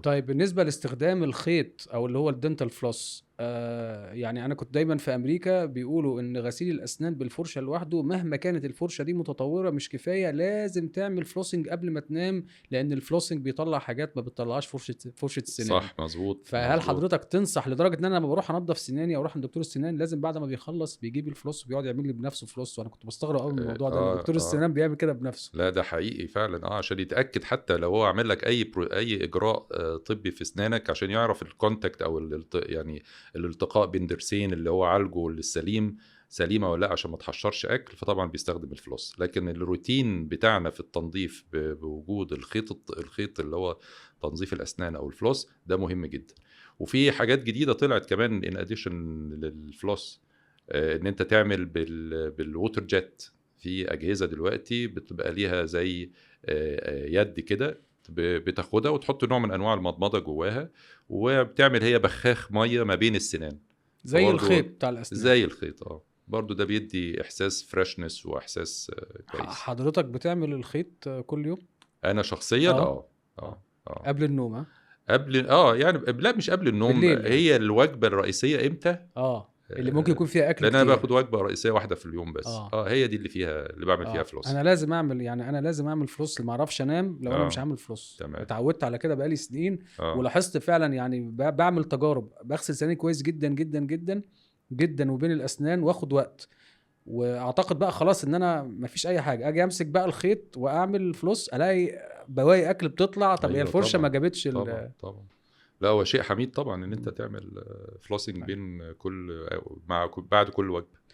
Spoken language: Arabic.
طيب بالنسبة لاستخدام الخيط أو اللي هو الdental floss، يعني أنا كنت دايمًا في أمريكا بيقولوا إن غسيل الأسنان بالفرشة لوحده مهما كانت الفرشة دي متطورة مش كفاية، لازم تعمل flossing قبل ما تنام، لأن الflossing بيطلّع حاجات ما بتطلّعهاش فرشة السنان. صح، مضبوط، فهل مضبوط. حضرتك تنصح لدرجة إن أنا لمّا باروح أنضّف سناني أو أروح عند دكتور السنان لازم بعد ما بيخلّص بيجيب الفلوس وبيقعد يعمل لي بنفسه فلوس، وأنا كنت باستغرب أوي من الموضوع ده إن دكتور السنان بيعمل كده بنفسه. لأ ده حقيقي فعلًا عشان يتأكد حتى لو هو عامل لك أي إجراء طبّي في أسنانك عشان يعرف الcontact أو يعني الالتقاء بين ضرسين اللي هو عالجه للسليم، سليمة والّا لأ عشان ما تحشّرش أكل، فطبعًا بيستخدم الفلوس. لكن الروتين بتاعنا في التنضيف بوجود الخيط اللي هو تنظيف الأسنان أو الفلوس ده مهم جدًا. وفي حاجات جديدة طلعت كمان in addition للفلوس، إن أنت تعمل بالwater jet. في أجهزة دلوقتي بتبقى ليها زي يد كده بتاخدها وتحط نوع من أنواع المضمضة جواها، وبتعمل هي بخاخ مَيّة ما بين السنان، زي الخيط فبرضه بتاع الأسنان. زي الخيط برضه ده بيدّي إحساس freshness وإحساس كويس. حضرتك بتعمل الخيط كل يوم؟ أنا شخصيًا آه، آه، آه، آه. قبل النوم ها؟ يعني لأ مش قبل النوم، بالليل يعني. هي الوجبة الرئيسية إمتى؟ اللي ممكن يكون فيها أكل لأن أنا باخد كتير. وجبة رئيسية واحدة في اليوم بس، آه، هي دي اللي باعمل فيها أنا flossing. لازم أعمل، يعني أنا لازم أعمل فلوس، ما أعرفش أنام لو أنا مش آه، عامل فلوس، تمام، اتعودت على كده بقى لي سنين. آه. ولاحظت فعلًا يعني باعمل تجارب، باغسل سناني كويس جدًا، جدًا، جدًا، جدًا وبين الأسنان وآخد وقت، وأعتقد بقى خلاص إن أنا ما فيش أي حاجة، آجي أمسك بقى الخيط وأعمل فلوس ألاقي بواقي أكل بتطلع، طب هي أيوه الفرشة ما طبعًا، جابتش طبعًا، طبعًا. لأ هو شيء حميد طبعًا إن أنت إمم، تعمل flossing أيوه. بين كل بعد كل وجبة.